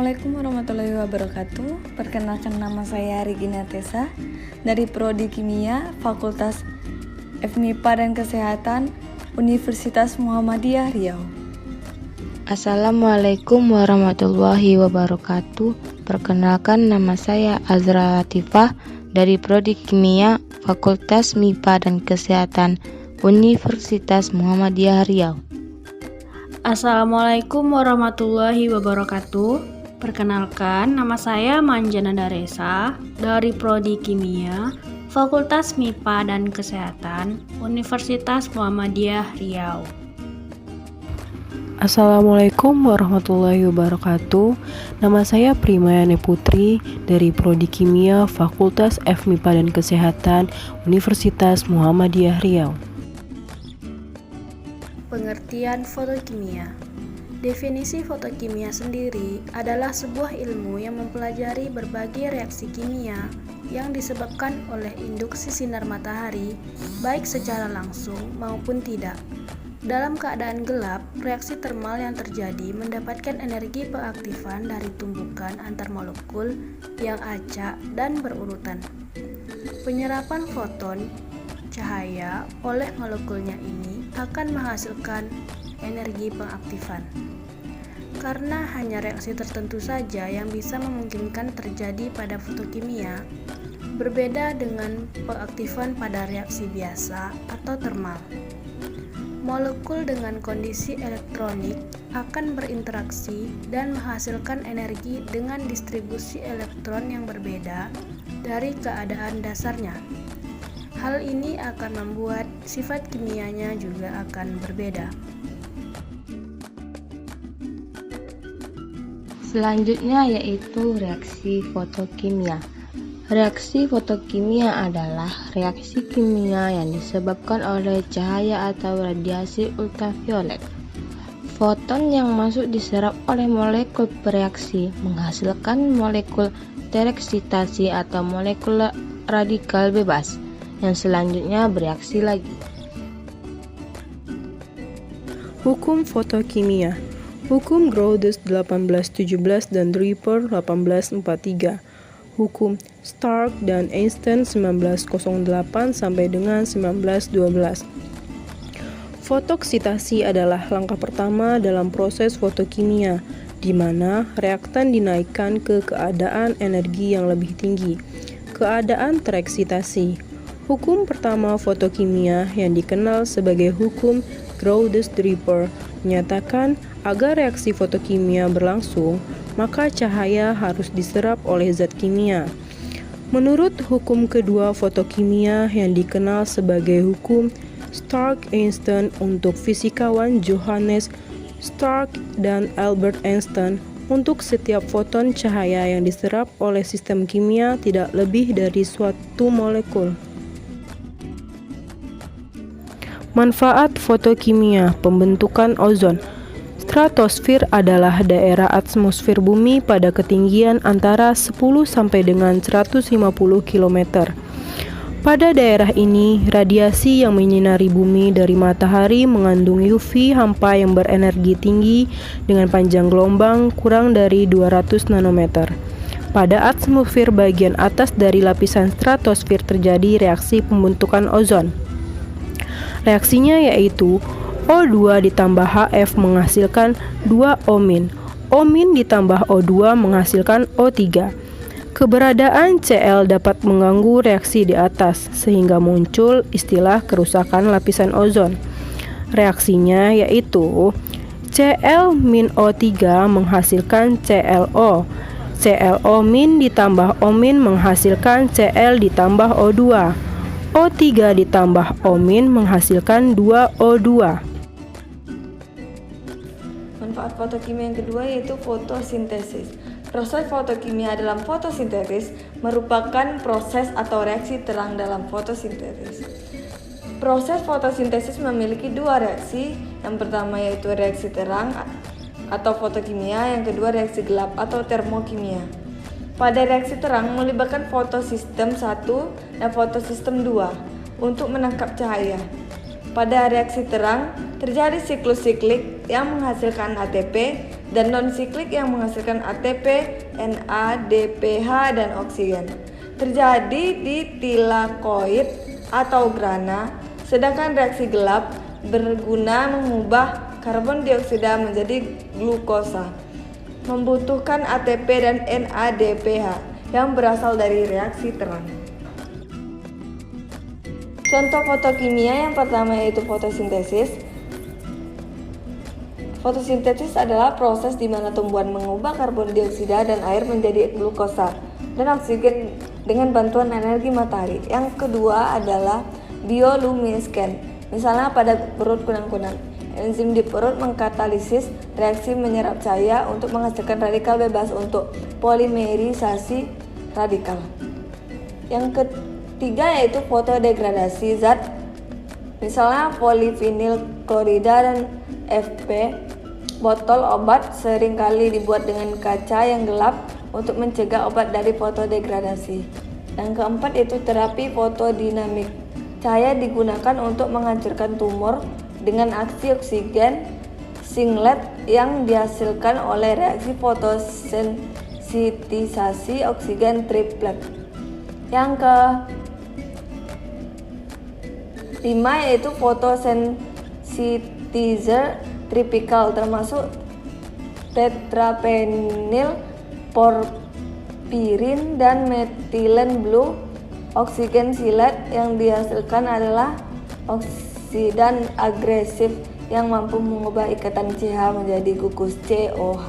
Assalamualaikum warahmatullahi wabarakatuh. Perkenalkan, nama saya Regina Tessa dari Prodi Kimia Fakultas FMIPA dan Kesehatan Universitas Muhammadiyah Riau. Assalamualaikum warahmatullahi wabarakatuh. Perkenalkan, nama saya Azra Latifah dari Prodi Kimia Fakultas MIPA dan Kesehatan Universitas Muhammadiyah Riau. Assalamualaikum warahmatullahi wabarakatuh. Perkenalkan, nama saya Manjana Daresa dari Prodi Kimia Fakultas MIPA dan Kesehatan Universitas Muhammadiyah Riau. Assalamualaikum warahmatullahi wabarakatuh. Nama saya Primayani Putri dari Prodi Kimia Fakultas FMIPA dan Kesehatan Universitas Muhammadiyah Riau. Pengertian fotokimia. Definisi fotokimia sendiri adalah sebuah ilmu yang mempelajari berbagai reaksi kimia yang disebabkan oleh induksi sinar matahari, baik secara langsung maupun tidak. Dalam keadaan gelap, reaksi termal yang terjadi mendapatkan energi pengaktifan dari tumbukan antar molekul yang acak dan berurutan. Penyerapan foton cahaya oleh molekulnya ini akan menghasilkan energi pengaktifan. Karena hanya reaksi tertentu saja yang bisa memungkinkan terjadi pada fotokimia, berbeda dengan pengaktifan pada reaksi biasa atau termal. Molekul dengan kondisi elektronik akan berinteraksi dan menghasilkan energi dengan distribusi elektron yang berbeda dari keadaan dasarnya. Hal ini akan membuat sifat kimianya juga akan berbeda. Selanjutnya yaitu reaksi fotokimia. Reaksi fotokimia adalah reaksi kimia yang disebabkan oleh cahaya atau radiasi ultraviolet. Foton yang masuk diserap oleh molekul bereaksi menghasilkan molekul tereksitasi atau molekul radikal bebas yang selanjutnya bereaksi lagi. Hukum fotokimia. Hukum Grotius 1817 dan Draper 1843. Hukum Stark dan Einstein 1908 sampai dengan 1912. Fotoksitasi adalah langkah pertama dalam proses fotokimia, di mana reaktan dinaikkan ke keadaan energi yang lebih tinggi, keadaan tereksitasi. Hukum pertama fotokimia yang dikenal sebagai hukum Grotius-Draper menyatakan agar reaksi fotokimia berlangsung, maka cahaya harus diserap oleh zat kimia. Menurut hukum kedua fotokimia yang dikenal sebagai hukum Stark-Einstein untuk fisikawan Johannes Stark dan Albert Einstein, untuk setiap foton cahaya yang diserap oleh sistem kimia tidak lebih dari suatu molekul. Manfaat fotokimia. Pembentukan ozon. Stratosfer adalah daerah atmosfer bumi pada ketinggian antara 10 sampai dengan 150 km. Pada daerah ini, radiasi yang menyinari bumi dari matahari mengandung UV hampa yang berenergi tinggi dengan panjang gelombang kurang dari 200 nanometer. Pada atmosfer bagian atas dari lapisan stratosfer terjadi reaksi pembentukan ozon. Reaksinya yaitu O2 ditambah HF menghasilkan 2-O-. O- ditambah O2 menghasilkan O3. Keberadaan Cl dapat mengganggu reaksi di atas, sehingga muncul istilah kerusakan lapisan ozon. Reaksinya yaitu Cl-O3 menghasilkan ClO. ClO- ditambah O- menghasilkan Cl ditambah O2. O3 ditambah O- menghasilkan 2O2. Manfaat fotokimia yang kedua yaitu fotosintesis. Proses fotokimia dalam fotosintesis merupakan proses atau reaksi terang dalam fotosintesis. Proses fotosintesis memiliki dua reaksi. Yang pertama yaitu reaksi terang atau fotokimia, yang kedua reaksi gelap atau termokimia. Pada reaksi terang melibatkan fotosistem 1 dan fotosistem 2 untuk menangkap cahaya. Pada reaksi terang terjadi siklus siklik yang menghasilkan ATP dan non-siklik yang menghasilkan ATP, NADPH, dan oksigen. Terjadi di tilakoid atau grana, sedangkan reaksi gelap berguna mengubah karbon dioksida menjadi glukosa, membutuhkan ATP dan NADPH yang berasal dari reaksi terang. Contoh fotokimia yang pertama yaitu fotosintesis. Fotosintesis adalah proses di mana tumbuhan mengubah karbon dioksida dan air menjadi glukosa dan oksigen dengan bantuan energi matahari. Yang kedua adalah bioluminescence. Misalnya pada perut kunang-kunang, enzim di perut mengkatalisis reaksi menyerap cahaya untuk menghasilkan radikal bebas untuk polimerisasi radikal. Yang ketiga yaitu fotodegradasi zat, misalnya polivinil klorida dan FP. Botol obat seringkali dibuat dengan kaca yang gelap untuk mencegah obat dari fotodegradasi. Yang keempat yaitu terapi fotodinamik. Cahaya digunakan untuk menghancurkan tumor dengan aksi oksigen singlet yang dihasilkan oleh reaksi fotosensitisasi oksigen triplet. Yang kelima yaitu fotosensitizer tripikal, termasuk tetrapenyl porfirin dan metilen blue. Oksigen silet yang dihasilkan adalah oksidan agresif yang mampu mengubah ikatan CH menjadi gugus COH.